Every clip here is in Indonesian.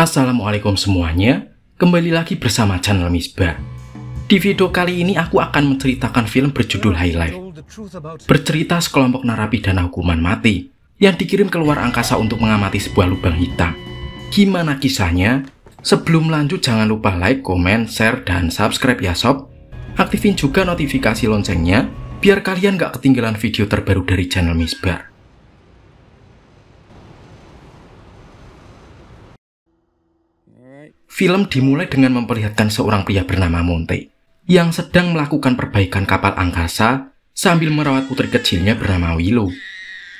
Assalamualaikum semuanya, kembali lagi bersama channel Misbah. Di video kali ini aku akan menceritakan film berjudul High Life. Bercerita sekelompok narapidana hukuman mati yang dikirim keluar angkasa untuk mengamati sebuah lubang hitam. Gimana kisahnya? Sebelum lanjut jangan lupa like, komen, share, dan subscribe ya sob. Aktifin juga notifikasi loncengnya biar kalian gak ketinggalan video terbaru dari channel Misbah. Film dimulai dengan memperlihatkan seorang pria bernama Monte yang sedang melakukan perbaikan kapal angkasa sambil merawat putri kecilnya bernama Willow.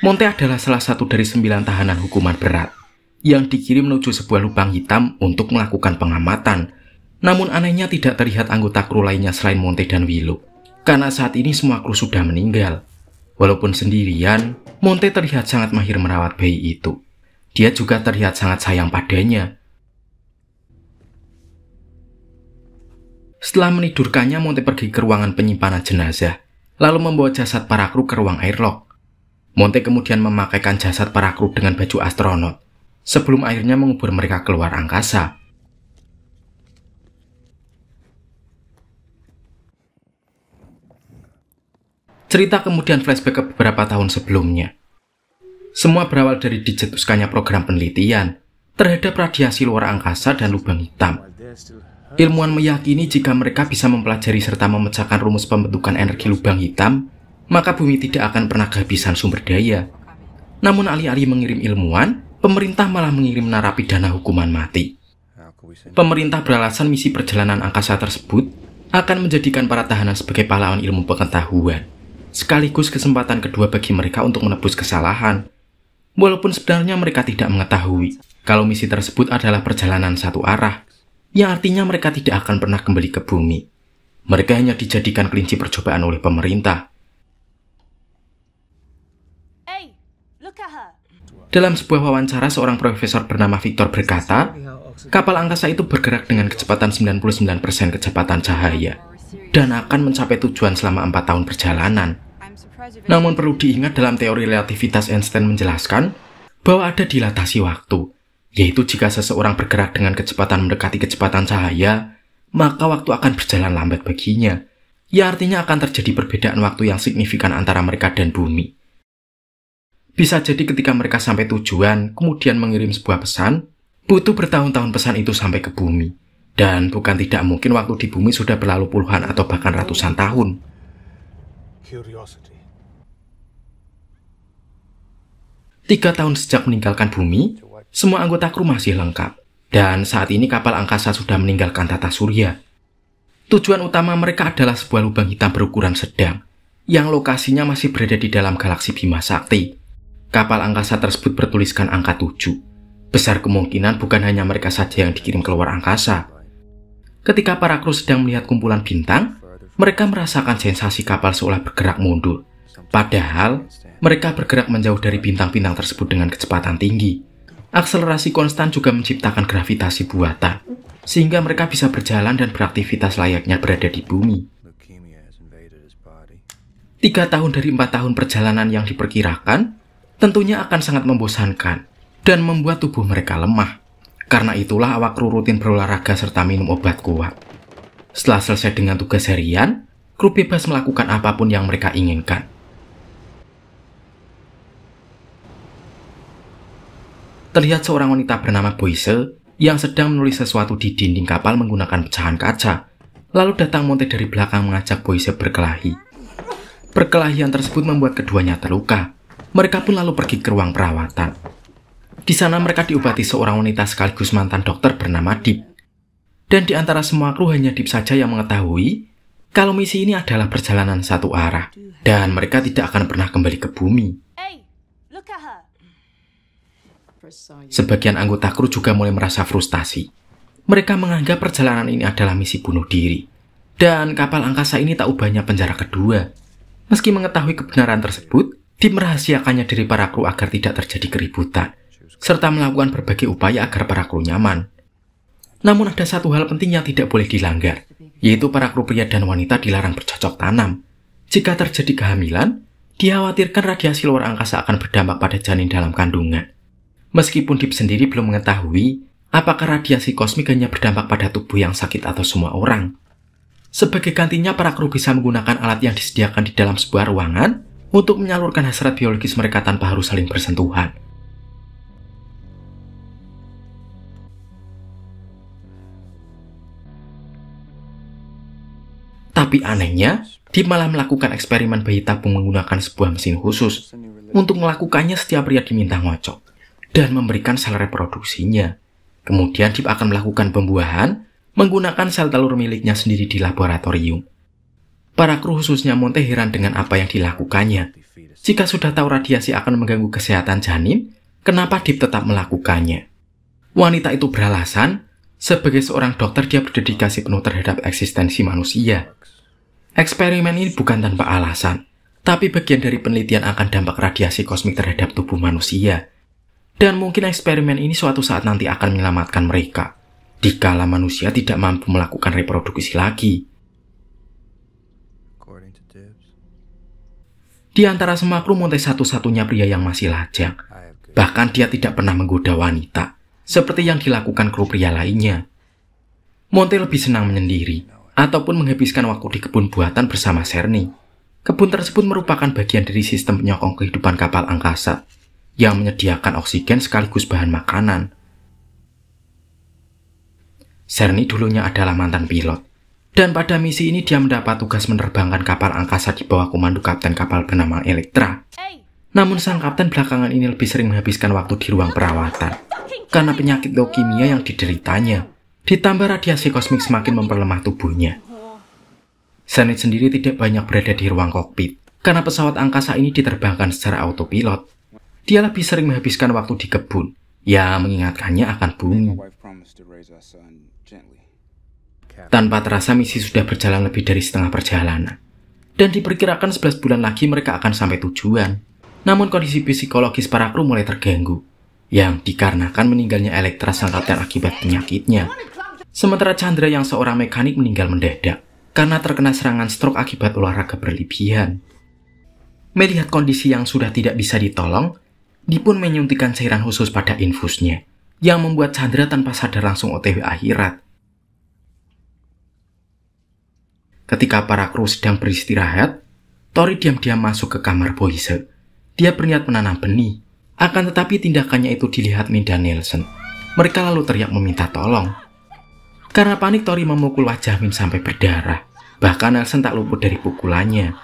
Monte adalah salah satu dari 9 tahanan hukuman berat yang dikirim menuju sebuah lubang hitam untuk melakukan pengamatan. Namun anehnya tidak terlihat anggota kru lainnya selain Monte dan Willow, karena saat ini semua kru sudah meninggal. Walaupun sendirian, Monte terlihat sangat mahir merawat bayi itu. Dia juga terlihat sangat sayang padanya. Setelah menidurkannya, Monte pergi ke ruangan penyimpanan jenazah, lalu membawa jasad para kru ke ruang airlock. Monte kemudian memakaikan jasad para kru dengan baju astronot, sebelum akhirnya mengubur mereka keluar angkasa. Cerita kemudian flashback ke beberapa tahun sebelumnya. Semua berawal dari dicetuskannya program penelitian terhadap radiasi luar angkasa dan lubang hitam. Ilmuwan meyakini jika mereka bisa mempelajari serta memecahkan rumus pembentukan energi lubang hitam, maka bumi tidak akan pernah kehabisan sumber daya. Namun alih-alih mengirim ilmuwan, pemerintah malah mengirim narapidana hukuman mati. Pemerintah beralasan misi perjalanan angkasa tersebut akan menjadikan para tahanan sebagai pahlawan ilmu pengetahuan, sekaligus kesempatan kedua bagi mereka untuk menebus kesalahan. Walaupun sebenarnya mereka tidak mengetahui kalau misi tersebut adalah perjalanan satu arah, yang artinya mereka tidak akan pernah kembali ke bumi. Mereka hanya dijadikan kelinci percobaan oleh pemerintah. Dalam sebuah wawancara, seorang profesor bernama Victor berkata, kapal angkasa itu bergerak dengan kecepatan 99% kecepatan cahaya dan akan mencapai tujuan selama 4 tahun perjalanan. Namun perlu diingat, dalam teori relativitas Einstein menjelaskan bahwa ada dilatasi waktu, yaitu jika seseorang bergerak dengan kecepatan mendekati kecepatan cahaya, maka waktu akan berjalan lambat baginya. Ya artinya akan terjadi perbedaan waktu yang signifikan antara mereka dan bumi. Bisa jadi ketika mereka sampai tujuan, kemudian mengirim sebuah pesan, butuh bertahun-tahun pesan itu sampai ke bumi. Dan bukan tidak mungkin waktu di bumi sudah berlalu puluhan atau bahkan ratusan tahun. 3 tahun sejak meninggalkan bumi, semua anggota kru masih lengkap, dan saat ini kapal angkasa sudah meninggalkan tata surya. Tujuan utama mereka adalah sebuah lubang hitam berukuran sedang, yang lokasinya masih berada di dalam galaksi Bima Sakti. Kapal angkasa tersebut bertuliskan angka 7. Besar kemungkinan bukan hanya mereka saja yang dikirim keluar angkasa. Ketika para kru sedang melihat kumpulan bintang, mereka merasakan sensasi kapal seolah bergerak mundur. Padahal, mereka bergerak menjauh dari bintang-bintang tersebut dengan kecepatan tinggi. Akselerasi konstan juga menciptakan gravitasi buatan, sehingga mereka bisa berjalan dan beraktivitas layaknya berada di bumi. 3 tahun dari 4 tahun perjalanan yang diperkirakan, tentunya akan sangat membosankan dan membuat tubuh mereka lemah. Karena itulah awak kru rutin berolahraga serta minum obat kuat. Setelah selesai dengan tugas harian, kru bebas melakukan apapun yang mereka inginkan. Terlihat seorang wanita bernama Boyce yang sedang menulis sesuatu di dinding kapal menggunakan pecahan kaca. Lalu datang Monte dari belakang mengajak Boyce berkelahi. Perkelahian tersebut membuat keduanya terluka. Mereka pun lalu pergi ke ruang perawatan. Di sana mereka diobati seorang wanita sekaligus mantan dokter bernama Deep. Dan di antara semua kru hanya Deep saja yang mengetahui kalau misi ini adalah perjalanan satu arah dan mereka tidak akan pernah kembali ke bumi. Sebagian anggota kru juga mulai merasa frustasi. Mereka menganggap perjalanan ini adalah misi bunuh diri. Dan kapal angkasa ini tak ubahnya penjara kedua. Meski mengetahui kebenaran tersebut, Deep merahasiakannya dari para kru agar tidak terjadi keributan, serta melakukan berbagai upaya agar para kru nyaman. Namun ada satu hal penting yang tidak boleh dilanggar, yaitu para kru pria dan wanita dilarang bercocok tanam. Jika terjadi kehamilan, dikhawatirkan radiasi luar angkasa akan berdampak pada janin dalam kandungan. Meskipun Deep sendiri belum mengetahui Apakah radiasi kosmik hanya berdampak pada tubuh yang sakit atau semua orang? Sebagai gantinya, para kru bisa menggunakan alat yang disediakan di dalam sebuah ruangan untuk menyalurkan hasrat biologis mereka tanpa harus saling bersentuhan. Tapi anehnya, dia malah melakukan eksperimen bayi tabung menggunakan sebuah mesin khusus. Untuk melakukannya, setiap pria diminta ngocok dan memberikan sel reproduksinya. Kemudian Deep akan melakukan pembuahan menggunakan sel telur miliknya sendiri di laboratorium. Para kru khususnya Monte heran dengan apa yang dilakukannya. Jika sudah tahu radiasi akan mengganggu kesehatan janin, kenapa Deep tetap melakukannya? Wanita itu beralasan, sebagai seorang dokter dia berdedikasi penuh terhadap eksistensi manusia. Eksperimen ini bukan tanpa alasan, tapi bagian dari penelitian akan dampak radiasi kosmik terhadap tubuh manusia. Dan mungkin eksperimen ini suatu saat nanti akan menyelamatkan mereka, dikala manusia tidak mampu melakukan reproduksi lagi. Di antara semua kru, Monte satu-satunya pria yang masih lajang. Bahkan dia tidak pernah menggoda wanita, seperti yang dilakukan kru pria lainnya. Monte lebih senang menyendiri, ataupun menghabiskan waktu di kebun buatan bersama Cerny. Kebun tersebut merupakan bagian dari sistem penyokong kehidupan kapal angkasa, yang menyediakan oksigen sekaligus bahan makanan. Cerny dulunya adalah mantan pilot, dan pada misi ini dia mendapat tugas menerbangkan kapal angkasa di bawah komando kapten kapal bernama Elektra. Namun sang kapten belakangan ini lebih sering menghabiskan waktu di ruang perawatan, karena penyakit leukemia yang dideritanya. Ditambah radiasi kosmik semakin memperlemah tubuhnya. Cerny sendiri tidak banyak berada di ruang kokpit, karena pesawat angkasa ini diterbangkan secara autopilot. Dia lebih sering menghabiskan waktu di kebun, yang mengingatkannya akan bumi. Tanpa terasa misi sudah berjalan lebih dari setengah perjalanan, dan diperkirakan 11 bulan lagi mereka akan sampai tujuan. Namun kondisi psikologis para kru mulai terganggu, yang dikarenakan meninggalnya Elektra sang kapten akibat penyakitnya. Sementara Chandra yang seorang mekanik meninggal mendadak karena terkena serangan stroke akibat olahraga berlebihan. Melihat kondisi yang sudah tidak bisa ditolong, Deep pun menyuntikkan cairan khusus pada infusnya, yang membuat Chandra tanpa sadar langsung OTW akhirat. Ketika para kru sedang beristirahat, Tori diam-diam masuk ke kamar Boyce. Dia berniat menanam benih, akan tetapi tindakannya itu dilihat Min dan Nelson. Mereka lalu teriak meminta tolong. Karena panik, Tori memukul wajah Min sampai berdarah. Bahkan Nelson tak luput dari pukulannya.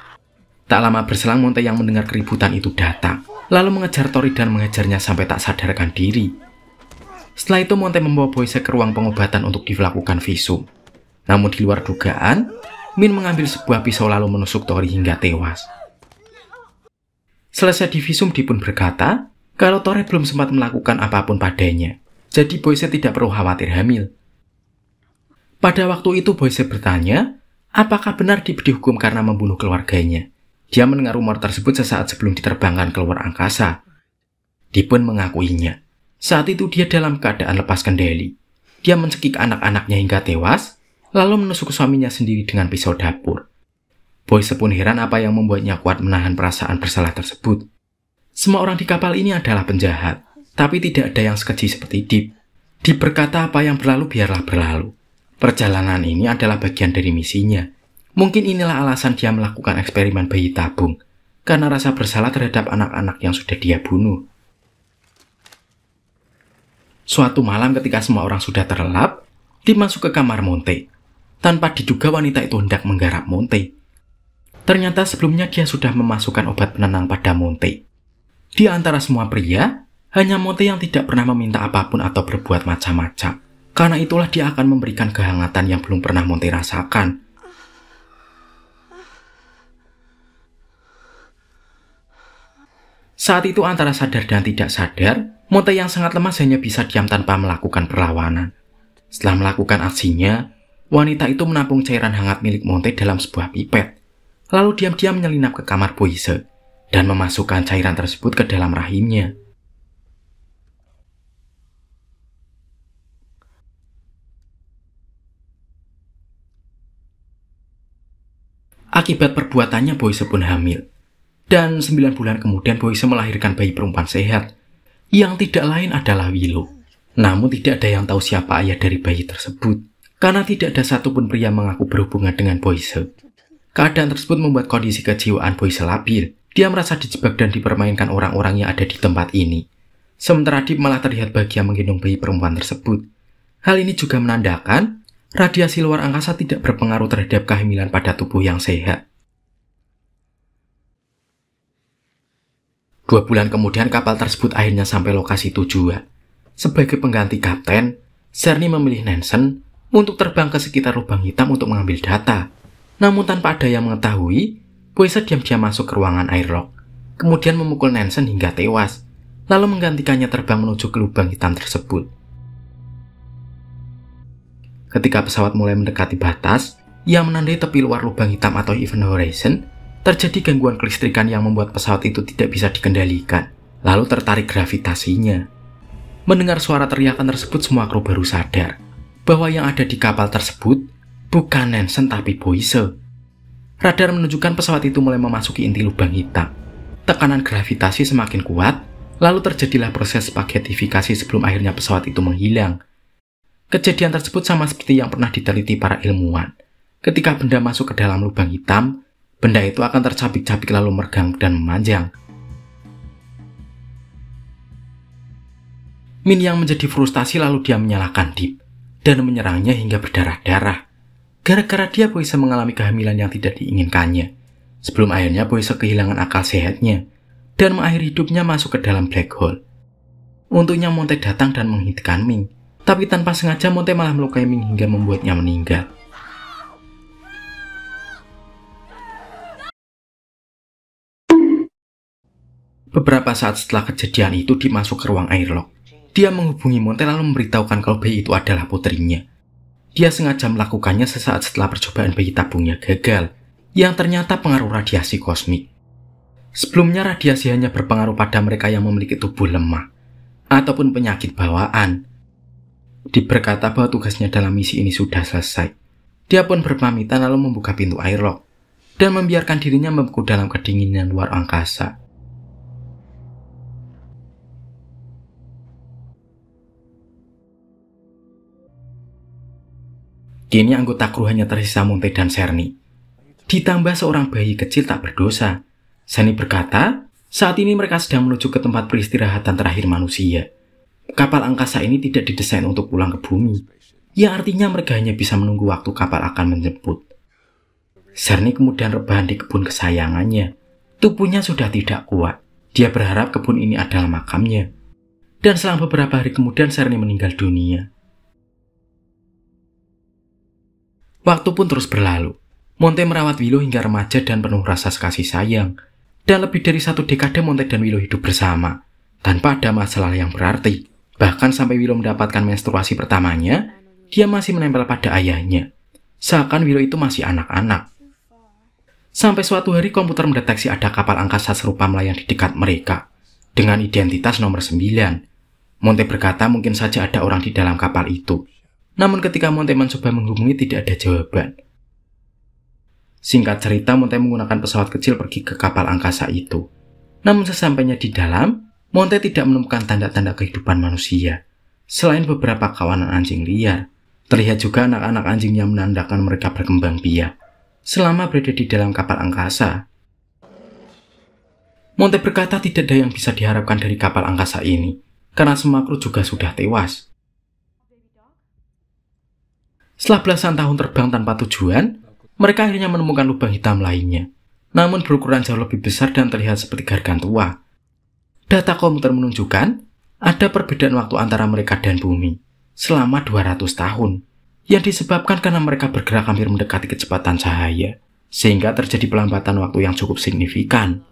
Tak lama berselang, Monte yang mendengar keributan itu datang, lalu mengejar Tori dan mengejarnya sampai tak sadarkan diri. Setelah itu Monte membawa Boyce ke ruang pengobatan untuk dilakukan visum. Namun di luar dugaan, Min mengambil sebuah pisau lalu menusuk Tori hingga tewas. Selesai divisum, Deep pun berkata kalau Tori belum sempat melakukan apapun padanya, jadi Boyce tidak perlu khawatir hamil. Pada waktu itu Boyce bertanya, apakah benar Deep dihukum karena membunuh keluarganya. Dia mendengar rumor tersebut sesaat sebelum diterbangkan keluar angkasa. Deep pun mengakuinya. Saat itu dia dalam keadaan lepas kendali. Dia mencekik anak-anaknya hingga tewas, lalu menusuk suaminya sendiri dengan pisau dapur. Boyce pun heran apa yang membuatnya kuat menahan perasaan bersalah tersebut. Semua orang di kapal ini adalah penjahat, tapi tidak ada yang sekeji seperti Deep. Deep berkata apa yang berlalu biarlah berlalu. Perjalanan ini adalah bagian dari misinya. Mungkin inilah alasan dia melakukan eksperimen bayi tabung, karena rasa bersalah terhadap anak-anak yang sudah dia bunuh. Suatu malam ketika semua orang sudah terlelap, Deep masuk ke kamar Monte. Tanpa diduga wanita itu hendak menggarap Monte. Ternyata sebelumnya dia sudah memasukkan obat penenang pada Monte. Di antara semua pria, hanya Monte yang tidak pernah meminta apapun atau berbuat macam-macam. Karena itulah dia akan memberikan kehangatan yang belum pernah Monte rasakan. Saat itu antara sadar dan tidak sadar, Monte yang sangat lemas hanya bisa diam tanpa melakukan perlawanan. Setelah melakukan aksinya, wanita itu menampung cairan hangat milik Monte dalam sebuah pipet. Lalu diam-diam menyelinap ke kamar Boyce dan memasukkan cairan tersebut ke dalam rahimnya. Akibat perbuatannya Boyce pun hamil. Dan 9 bulan kemudian Boyce melahirkan bayi perempuan sehat, yang tidak lain adalah Willow. Namun tidak ada yang tahu siapa ayah dari bayi tersebut, karena tidak ada satupun pria mengaku berhubungan dengan Boyce. Keadaan tersebut membuat kondisi kejiwaan Boyce labil. Dia merasa dijebak dan dipermainkan orang-orang yang ada di tempat ini. Sementara Deep malah terlihat bahagia menggendong bayi perempuan tersebut. Hal ini juga menandakan radiasi luar angkasa tidak berpengaruh terhadap kehamilan pada tubuh yang sehat. 2 bulan kemudian kapal tersebut akhirnya sampai lokasi tujuan. Sebagai pengganti kapten, Cerny memilih Nansen untuk terbang ke sekitar lubang hitam untuk mengambil data. Namun tanpa ada yang mengetahui, Boyce diam-diam masuk ke ruangan airlock, kemudian memukul Nansen hingga tewas, lalu menggantikannya terbang menuju ke lubang hitam tersebut. Ketika pesawat mulai mendekati batas, yang menandai tepi luar lubang hitam atau event horizon, terjadi gangguan kelistrikan yang membuat pesawat itu tidak bisa dikendalikan, lalu tertarik gravitasinya. Mendengar suara teriakan tersebut, semua kru baru sadar bahwa yang ada di kapal tersebut bukan Nansen tapi Boyce. Radar menunjukkan pesawat itu mulai memasuki inti lubang hitam. Tekanan gravitasi semakin kuat, lalu terjadilah proses spaghettifikasi sebelum akhirnya pesawat itu menghilang. Kejadian tersebut sama seperti yang pernah diteliti para ilmuwan. Ketika benda masuk ke dalam lubang hitam, benda itu akan tercabik-cabik lalu meregang dan memanjang. Min yang menjadi frustasi lalu dia menyalahkan Deep dan menyerangnya hingga berdarah-darah. Gara-gara dia, Boyce mengalami kehamilan yang tidak diinginkannya. Sebelum akhirnya Boyce kehilangan akal sehatnya dan mengakhiri hidupnya masuk ke dalam black hole. Untungnya Monte datang dan menghentikan Ming, tapi tanpa sengaja Monte malah melukai Ming hingga membuatnya meninggal. Beberapa saat setelah kejadian itu, Deep masuk ke ruang airlock. Dia menghubungi Monte lalu memberitahukan kalau bayi itu adalah putrinya. Dia sengaja melakukannya sesaat setelah percobaan bayi tabungnya gagal, yang ternyata pengaruh radiasi kosmik. Sebelumnya radiasi hanya berpengaruh pada mereka yang memiliki tubuh lemah, ataupun penyakit bawaan. Deep berkata bahwa tugasnya dalam misi ini sudah selesai. Dia pun berpamitan lalu membuka pintu airlock, dan membiarkan dirinya membeku dalam kedinginan luar angkasa. Kini anggota kru hanya tersisa Monte dan Cerny. Ditambah seorang bayi kecil tak berdosa. Cerny berkata, saat ini mereka sedang menuju ke tempat peristirahatan terakhir manusia. Kapal angkasa ini tidak didesain untuk pulang ke bumi. Ya artinya mereka hanya bisa menunggu waktu kapal akan menjemput. Cerny kemudian rebahan di kebun kesayangannya. Tubuhnya sudah tidak kuat. Dia berharap kebun ini adalah makamnya. Dan selang beberapa hari kemudian Cerny meninggal dunia. Waktu pun terus berlalu. Monte merawat Willow hingga remaja dan penuh rasa kasih sayang. Dan lebih dari 1 dekade Monte dan Willow hidup bersama, tanpa ada masalah yang berarti. Bahkan sampai Willow mendapatkan menstruasi pertamanya, dia masih menempel pada ayahnya. Seakan Willow itu masih anak-anak. Sampai suatu hari komputer mendeteksi ada kapal angkasa serupa melayang di dekat mereka, dengan identitas nomor 9. Monte berkata mungkin saja ada orang di dalam kapal itu. Namun ketika Monte mencoba menghubungi tidak ada jawaban. Singkat cerita, Monte menggunakan pesawat kecil pergi ke kapal angkasa itu. Namun sesampainya di dalam, Monte tidak menemukan tanda-tanda kehidupan manusia. Selain beberapa kawanan anjing liar, terlihat juga anak-anak anjing yang menandakan mereka berkembang biak selama berada di dalam kapal angkasa. Monte berkata tidak ada yang bisa diharapkan dari kapal angkasa ini, karena semua kru juga sudah tewas. Setelah belasan tahun terbang tanpa tujuan, mereka akhirnya menemukan lubang hitam lainnya, namun berukuran jauh lebih besar dan terlihat seperti gargantua. Data komputer menunjukkan ada perbedaan waktu antara mereka dan bumi selama 200 tahun, yang disebabkan karena mereka bergerak hampir mendekati kecepatan cahaya, sehingga terjadi pelambatan waktu yang cukup signifikan.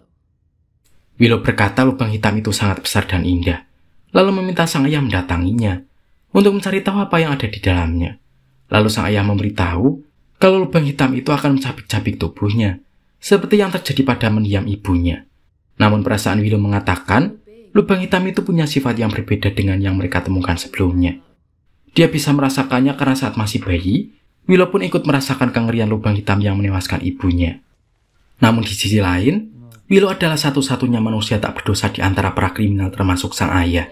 Willow berkata lubang hitam itu sangat besar dan indah, lalu meminta sang ayah mendatanginya untuk mencari tahu apa yang ada di dalamnya. Lalu sang ayah memberitahu kalau lubang hitam itu akan mencabik-cabik tubuhnya, seperti yang terjadi pada mendiam ibunya. Namun perasaan Willow mengatakan, lubang hitam itu punya sifat yang berbeda dengan yang mereka temukan sebelumnya. Dia bisa merasakannya karena saat masih bayi, Willow pun ikut merasakan kengerian lubang hitam yang menewaskan ibunya. Namun di sisi lain, Willow adalah satu-satunya manusia tak berdosa di antara para kriminal termasuk sang ayah.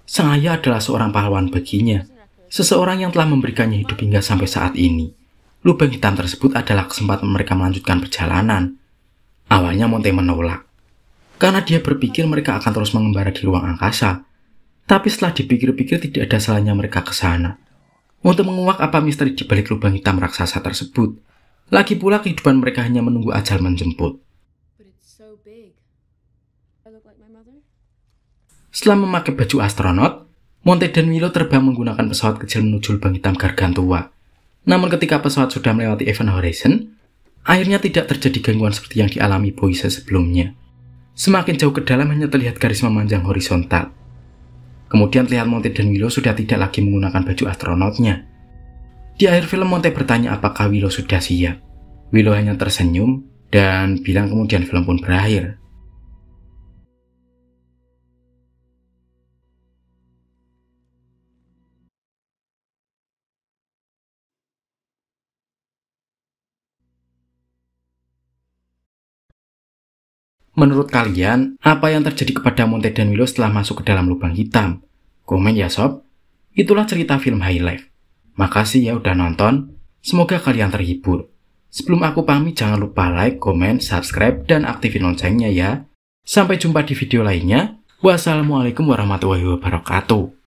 Sang ayah adalah seorang pahlawan baginya, seseorang yang telah memberikannya hidup hingga sampai saat ini. Lubang hitam tersebut adalah kesempatan mereka melanjutkan perjalanan. Awalnya Monte menolak, karena dia berpikir mereka akan terus mengembara di ruang angkasa. Tapi setelah dipikir-pikir tidak ada salahnya mereka ke sana untuk menguak apa misteri di balik lubang hitam raksasa tersebut. Lagi pula kehidupan mereka hanya menunggu ajal menjemput. Setelah memakai baju astronot, Monte dan Willow terbang menggunakan pesawat kecil menuju lubang hitam Gargantua. Namun ketika pesawat sudah melewati Event Horizon, akhirnya tidak terjadi gangguan seperti yang dialami Boise sebelumnya. Semakin jauh ke dalam hanya terlihat garis memanjang horizontal. Kemudian terlihat Monte dan Willow sudah tidak lagi menggunakan baju astronotnya. Di akhir film Monte bertanya apakah Willow sudah siap. Willow hanya tersenyum dan bilang kemudian film pun berakhir. Menurut kalian, apa yang terjadi kepada Monte dan Willow setelah masuk ke dalam lubang hitam? Komen ya sob. Itulah cerita film High Life. Makasih ya udah nonton. Semoga kalian terhibur. Sebelum aku pamit jangan lupa like, komen, subscribe, dan aktifin loncengnya ya. Sampai jumpa di video lainnya. Wassalamualaikum warahmatullahi wabarakatuh.